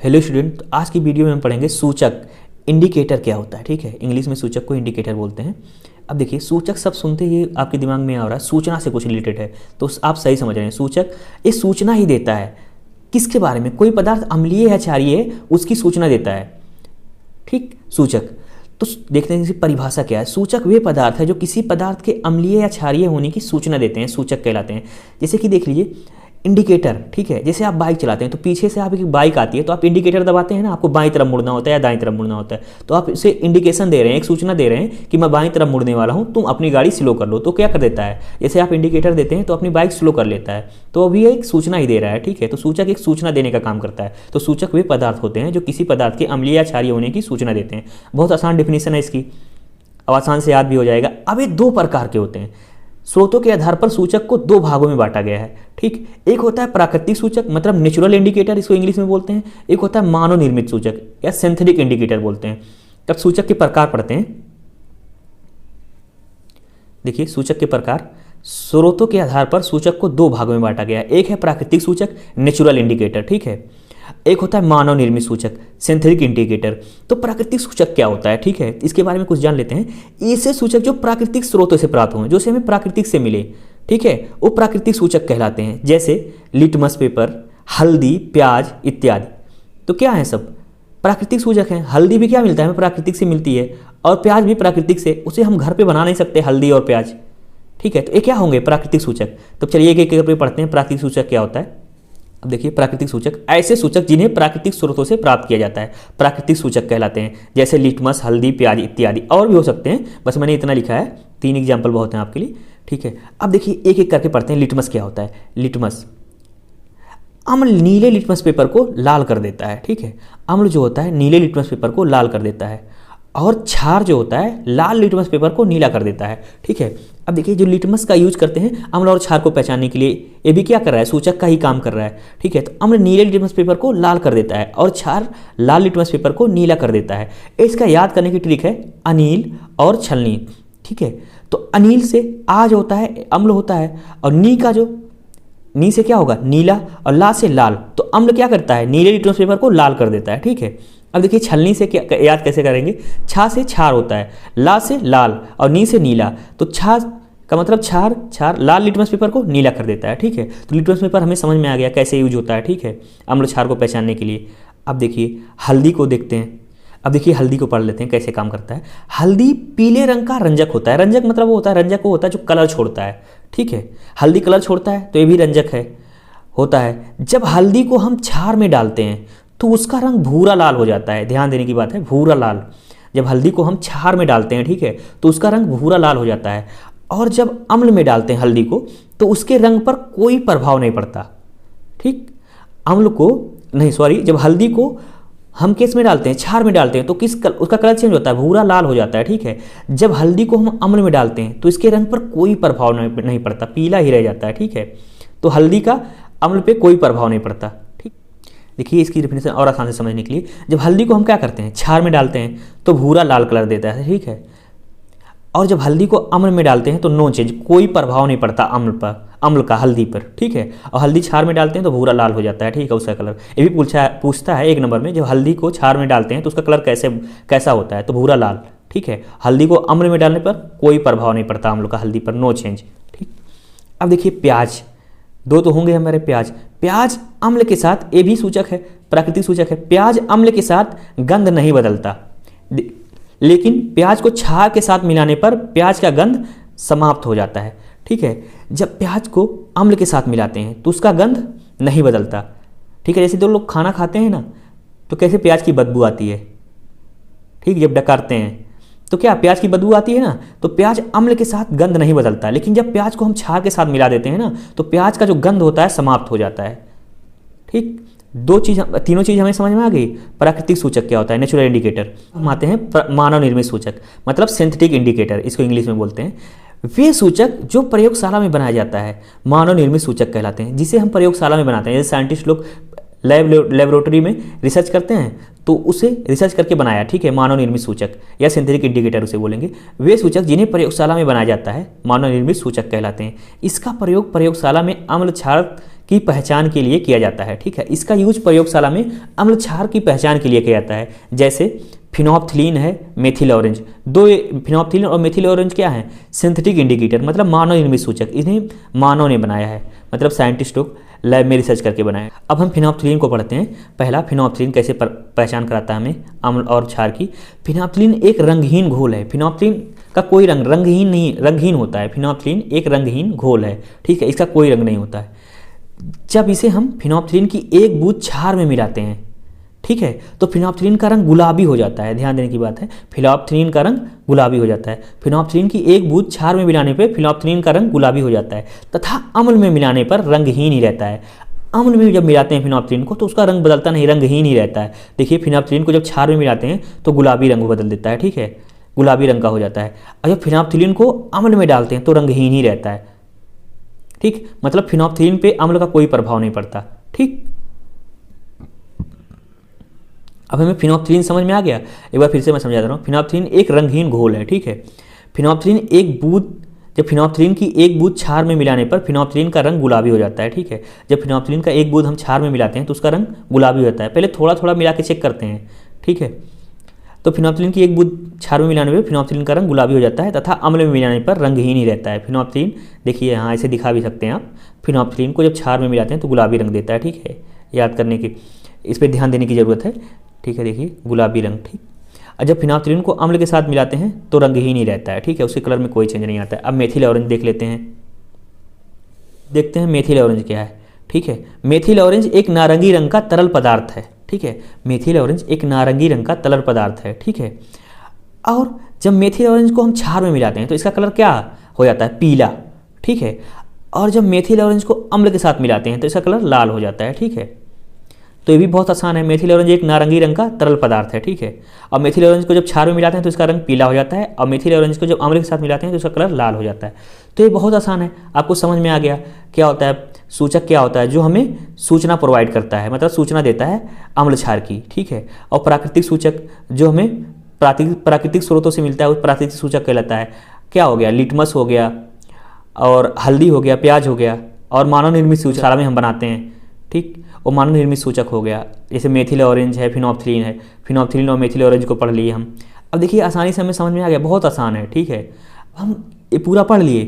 Hello student, तो आज की वीडियो में हम पढ़ेंगे सूचक इंडिकेटर क्या होता है। ठीक है, इंग्लिश में सूचक को इंडिकेटर बोलते हैं। अब देखिए, सूचक सब सुनते ही आपके दिमाग में आ रहा है सूचना से कुछ रिलेटेड है, तो आप सही समझ रहे हैं। सूचक ये सूचना ही देता है किसके बारे में, कोई पदार्थ अम्लीय है क्षारीय है उसकी सूचना देता है। ठीक, सूचक तो देखते हैं इसकी परिभाषा क्या है। सूचक वे पदार्थ है जो किसी पदार्थ के अम्लीय या क्षारीय होने की सूचना देते हैं, सूचक कहलाते हैं। जैसे कि देख लीजिए इंडिकेटर, ठीक है, जैसे आप बाइक चलाते हैं तो पीछे से आप एक बाइक आती है तो आप इंडिकेटर दबाते हैं ना, आपको बाईं तरफ मुड़ना होता है या दाईं तरफ मुड़ना होता है, तो आप इसे इंडिकेशन दे रहे हैं, एक सूचना दे रहे हैं कि मैं बाईं तरफ मुड़ने वाला हूं, तुम अपनी गाड़ी स्लो कर लो। तो क्या कर देता है, जैसे आप इंडिकेटर देते हैं तो अपनी बाइक स्लो कर लेता है, तो अभी एक सूचना ही दे रहा है। ठीक है, तो सूचक एक सूचना देने का काम करता है। तो सूचक वे पदार्थ होते हैं जो किसी पदार्थ के अम्लीय या क्षारीय होने की सूचना देते हैं। बहुत आसान डिफिनेशन है इसकी, अब आसान से याद भी हो जाएगा। अब ये दो प्रकार के होते हैं। स्रोतों के आधार पर सूचक को दो भागों में बांटा गया है। ठीक, एक होता है प्राकृतिक सूचक, मतलब नेचुरल इंडिकेटर इसको इंग्लिश में बोलते हैं। एक होता है मानव निर्मित सूचक या सिंथेटिक इंडिकेटर बोलते हैं। तब सूचक के प्रकार पढ़ते हैं। देखिए सूचक के प्रकार, स्रोतों के आधार पर सूचक को दो भागों में बांटा गया है। एक है प्राकृतिक सूचक, नेचुरल इंडिकेटर, ठीक है। एक होता है मानव निर्मित सूचक, सिंथेटिक इंडिकेटर। तो प्राकृतिक सूचक क्या होता है, ठीक है, इसके बारे में कुछ जान लेते हैं। ऐसे सूचक जो प्राकृतिक स्रोतों से प्राप्त हुए, जो से हमें प्राकृतिक से मिले, ठीक है, वो प्राकृतिक सूचक कहलाते हैं। जैसे लिटमस पेपर, हल्दी, प्याज इत्यादि। तो क्या है, सब प्राकृतिक सूचक हैं। हल्दी भी क्या मिलता है, हमें प्राकृतिक से मिलती है, और प्याज भी प्राकृतिक से, उसे हम घर पर बना नहीं सकते हल्दी और प्याज। ठीक है, तो ये क्या होंगे, प्राकृतिक सूचक। तो चलिए एक एक करके पढ़ते हैं प्राकृतिक सूचक क्या होता है। अब देखिए प्राकृतिक सूचक, ऐसे सूचक जिन्हें प्राकृतिक स्रोतों से प्राप्त किया जाता है, प्राकृतिक सूचक कहलाते हैं। जैसे लिटमस, हल्दी, प्याज इत्यादि, और भी हो सकते हैं, बस मैंने इतना लिखा है, 3 एग्जाम्पल बहुत हैं आपके लिए। ठीक है, अब देखिए एक एक करके पढ़ते हैं। लिटमस क्या होता है। लिटमस, अम्ल नीले लिटमस पेपर को लाल कर देता है। ठीक है, अम्ल जो होता है नीले लिटमस पेपर को लाल कर देता है, और क्षार जो होता है लाल लिटमस पेपर को नीला कर देता है। ठीक है, अब देखिए जो लिटमस का यूज करते हैं अम्ल और क्षार को पहचानने के लिए, ये भी क्या कर रहा है, सूचक का ही काम कर रहा है। ठीक है, तो अम्ल नीले लिटमस पेपर को लाल कर देता है और क्षार लाल लिटमस पेपर को नीला कर देता है। इसका याद करने की ट्रिक है अनील और छलनी। ठीक है, तो अनील से आ जो होता है अम्ल होता है, और नी का जो नी से क्या होगा, नीला, और ला से लाल। तो अम्ल क्या करता है, नीले लिटमस पेपर को लाल कर देता है। ठीक है, अब देखिए छलनी से क्या याद कैसे करेंगे। छा से क्षार होता है, ला से लाल, और नी से नीला। तो छा का मतलब क्षार लाल लिटमस पेपर को नीला कर देता है। ठीक है, तो लिटमस पेपर हमें समझ में आ गया कैसे यूज होता है। ठीक है, अम्ल क्षार को पहचानने के लिए। अब देखिए हल्दी को देखते हैं। अब देखिए हल्दी को पढ़ लेते हैं कैसे काम करता है। हल्दी पीले रंग का रंजक होता है। रंजक मतलब वो होता है, रंजक वो होता है जो कलर छोड़ता है। ठीक है, हल्दी कलर छोड़ता है तो ये भी रंजक है, होता है। जब हल्दी को हम क्षार में डालते हैं तो उसका रंग भूरा लाल हो जाता है। ध्यान देने की बात है, भूरा लाल। जब हल्दी को हम क्षार में डालते हैं, ठीक है, तो उसका रंग भूरा लाल हो जाता है। और जब अम्ल में डालते हैं हल्दी को तो उसके रंग पर कोई प्रभाव नहीं पड़ता। ठीक, अम्ल को नहीं, सॉरी, जब हल्दी को हम किस में डालते हैं, क्षार में डालते हैं, तो उसका कलर चेंज होता है, भूरा लाल हो जाता है। ठीक है, जब हल्दी को हम अम्ल में डालते हैं तो इसके रंग पर कोई प्रभाव नहीं पड़ता, पीला ही रह जाता है। ठीक है, तो हल्दी का अम्ल पे कोई प्रभाव नहीं पड़ता। ठीक, देखिए इसकी डेफिनेशन और आसान से समझने के लिए, जब हल्दी को हम क्या करते हैं, क्षार में डालते हैं तो भूरा लाल कलर देता है। ठीक है, और जब हल्दी को अम्ल में डालते हैं तो नो चेंज, कोई प्रभाव नहीं पड़ता अम्ल का हल्दी पर। ठीक है, और हल्दी क्षार में डालते हैं तो भूरा लाल हो जाता है। ठीक है, उसका कलर ये भी पूछता है 1 नंबर में, जब हल्दी को क्षार में डालते हैं तो उसका कलर कैसा होता है, तो भूरा लाल। ठीक है, हल्दी को अम्ल में डालने पर कोई प्रभाव नहीं पड़ता अम्ल का हल्दी पर, नो चेंज। ठीक, अब देखिए प्याज, 2 तो होंगे हमारे। प्याज अम्ल के साथ, ये भी सूचक है, प्राकृतिक सूचक है। प्याज अम्ल के साथ गंध नहीं बदलता, लेकिन प्याज को क्षार के साथ मिलाने पर प्याज का गंध समाप्त हो जाता है। ठीक है, जब प्याज को अम्ल के साथ मिलाते हैं तो उसका गंध नहीं बदलता। ठीक है, जैसे 2 लोग खाना खाते हैं ना, तो कैसे प्याज की बदबू आती है। ठीक, जब डकारते हैं तो क्या प्याज की बदबू आती है ना, तो प्याज अम्ल के साथ गंध नहीं बदलता, लेकिन जब प्याज को हम क्षार के साथ मिला देते हैं ना, तो प्याज का जो गंध होता है समाप्त हो जाता है। ठीक, तीनों चीज हमें समझ में आ गई। प्राकृतिक सूचक क्या होता है, नेचुरल इंडिकेटर। हम आते हैं मानव निर्मित सूचक, मतलब सिंथेटिक इंडिकेटर, इसको इंग्लिश में बोलते हैं। वे सूचक जो प्रयोगशाला में बनाया जाता है मानव निर्मित सूचक कहलाते हैं, जिसे हम प्रयोगशाला में बनाते हैं। जैसे साइंटिस्ट लोग लेबोरेटरी में रिसर्च करते हैं तो उसे रिसर्च करके बनाया। ठीक है, मानव निर्मित सूचक या सिंथेटिक इंडिकेटर उसे बोलेंगे। वे सूचक जिन्हें प्रयोगशाला में बनाया जाता है मानव निर्मित सूचक कहलाते हैं। इसका प्रयोग प्रयोगशाला में अम्ल क्षार की पहचान के लिए किया जाता है, ठीक है। इसका यूज प्रयोगशाला में अम्ल क्षार की पहचान के लिए किया जाता है, जैसे फिनोप्थिलीन है, मेथिल ऑरेंज। दो फिनोप्थिलीन और मेथिल ऑरेंज क्या है? सिंथेटिक इंडिकेटर, मतलब मानव निर्मित सूचक। इन्हें मानव ने बनाया है, मतलब साइंटिस्ट लोग लैब में रिसर्च करके बनाया। अब हम फिनोप्थिलीन को पढ़ते हैं। पहला, फिनोप्थिलीन कैसे पहचान कराता है हमें अम्ल और क्षार की। फिनोप्थिलीन एक रंगहीन घोल है। फिनोप्थिलीन का कोई रंगहीन नहीं, रंगहीन होता है। फिनोप्थिलीन एक रंगहीन घोल है, ठीक है, इसका कोई रंग नहीं होता है। जब इसे हम फिनोप्थिलीन की एक बूंद क्षार में मिलाते हैं, ठीक है, तो फिनोप्थिलीन का रंग गुलाबी हो जाता है। ध्यान देने की बात है, फिनोप्थिलीन का रंग गुलाबी हो जाता है। फिनोप्थिलीन की एक बूंद क्षार में मिलाने पर फिनोप्थिलीन का रंग गुलाबी हो जाता है, तथा अम्ल में मिलाने पर रंगहीन ही रहता है। अम्ल में जब मिलाते हैं फिनोप्थिलीन को तो उसका रंग बदलता नहीं, रंगहीन ही रहता है। देखिए, फिनोप्थिलीन को जब क्षार में मिलाते हैं तो गुलाबी रंग बदल देता है, ठीक है, गुलाबी रंग का हो जाता है। और जब फिनोप्थिलीन को अम्ल में डालते हैं तो रंगहीन ही रहता है, ठीक, मतलब फिनोप्थिलीन पे अम्ल का कोई प्रभाव नहीं पड़ता, ठीक। अब हमें फिनोप्थिलीन समझ में आ गया। एक बार फिर से मैं समझा दे रहा हूँ। फिनोप्थिलीन एक रंगहीन घोल है, ठीक है। फिनोप्थिलीन एक बूंद, जब फिनोप्थिलीन की एक बूंद क्षार में मिलाने पर फिनोप्थिलीन का रंग गुलाबी हो जाता है, ठीक है। जब फिनोप्थिलीन का एक बूंद हम क्षार में मिलाते हैं तो उसका रंग गुलाबी होता है। पहले थोड़ा थोड़ा मिला के चेक करते हैं, ठीक है। तो फिनोप्थिलीन की एक बूंद क्षार में मिलाने पर फिनोप्थिलीन का रंग गुलाबी हो जाता है, तथा अम्ल में मिलाने पर रंगहीन ही रहता है। फिनोप्थिलीन देखिए यहाँ ऐसे दिखा भी सकते हैं आप। फिनोप्थिलीन को जब क्षार में मिलाते हैं तो गुलाबी रंग देता है, ठीक है। याद करने की, इस पर ध्यान देने की ज़रूरत है, ठीक है। देखिए गुलाबी रंग, ठीक। और जब फिनोप्थिलीन को अम्ल के साथ मिलाते हैं तो रंगहीन ही रहता है, ठीक है, उसके कलर में कोई चेंज नहीं आता है। अब मेथिल ऑरेंज देख लेते हैं, देखते हैं मेथिल ऑरेंज क्या है, ठीक है। मेथिल ऑरेंज एक नारंगी रंग का तरल पदार्थ है, ठीक है। मेथिल ऑरेंज एक नारंगी रंग का तरल पदार्थ है, ठीक है। और जब मेथिल ऑरेंज को हम क्षार में मिलाते हैं तो इसका कलर क्या हो जाता है? पीला, ठीक है। और जब मेथिल ऑरेंज को अम्ल के साथ मिलाते हैं तो इसका कलर लाल हो जाता है, ठीक है। तो ये भी बहुत आसान है। मेथिल ऑरेंज एक नारंगी रंग का तरल पदार्थ है, ठीक है। और मेथिल ऑरेंज को जब क्षार में मिलाते हैं तो इसका रंग पीला हो जाता है, और मेथिल ऑरेंज को जब अम्ल के साथ मिलाते हैं तो इसका कलर लाल हो जाता है। तो ये बहुत आसान है, आपको समझ में आ गया क्या होता है सूचक, क्या होता है जो हमें सूचना प्रोवाइड करता है, मतलब सूचना देता है अम्ल क्षार की, ठीक है। और प्राकृतिक सूचक जो हमें प्राकृतिक स्रोतों से मिलता है वो प्राकृतिक सूचक कहलाता है। क्या हो गया? लिटमस हो गया, और हल्दी हो गया, प्याज हो गया, और मानव निर्मित सूचक में हम बनाते हैं, ठीक, और मानव निर्मित सूचक हो गया। जैसे मेथिल ऑरेंज है, फिनोप्थिलीन है, फिनोप्थिलीन और मेथिल ऑरेंज को पढ़ लिए हम। अब देखिए आसानी से हमें समझ में आ गया, बहुत आसान है, ठीक है। हम ये पूरा पढ़ लिए,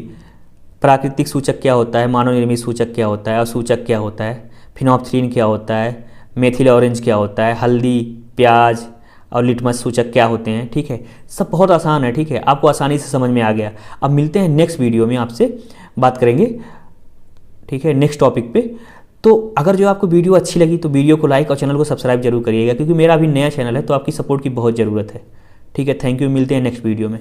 प्राकृतिक सूचक क्या होता है, मानव निर्मित सूचक क्या होता है, और सूचक क्या होता है, फिनोप्थिलीन क्या होता है, मेथिल ऑरेंज क्या होता है, हल्दी, प्याज और लिटमस सूचक क्या होते हैं, ठीक है। सब बहुत आसान है, ठीक है, आपको आसानी से समझ में आ गया। अब मिलते हैं नेक्स्ट वीडियो में, आपसे बात करेंगे, ठीक है, नेक्स्ट टॉपिक पे। तो अगर जो आपको वीडियो अच्छी लगी तो वीडियो को लाइक और चैनल को सब्सक्राइब जरूर करिएगा, क्योंकि मेरा अभी नया चैनल है तो आपकी सपोर्ट की बहुत ज़रूरत है, ठीक है। थैंक यू, मिलते हैं नेक्स्ट वीडियो में।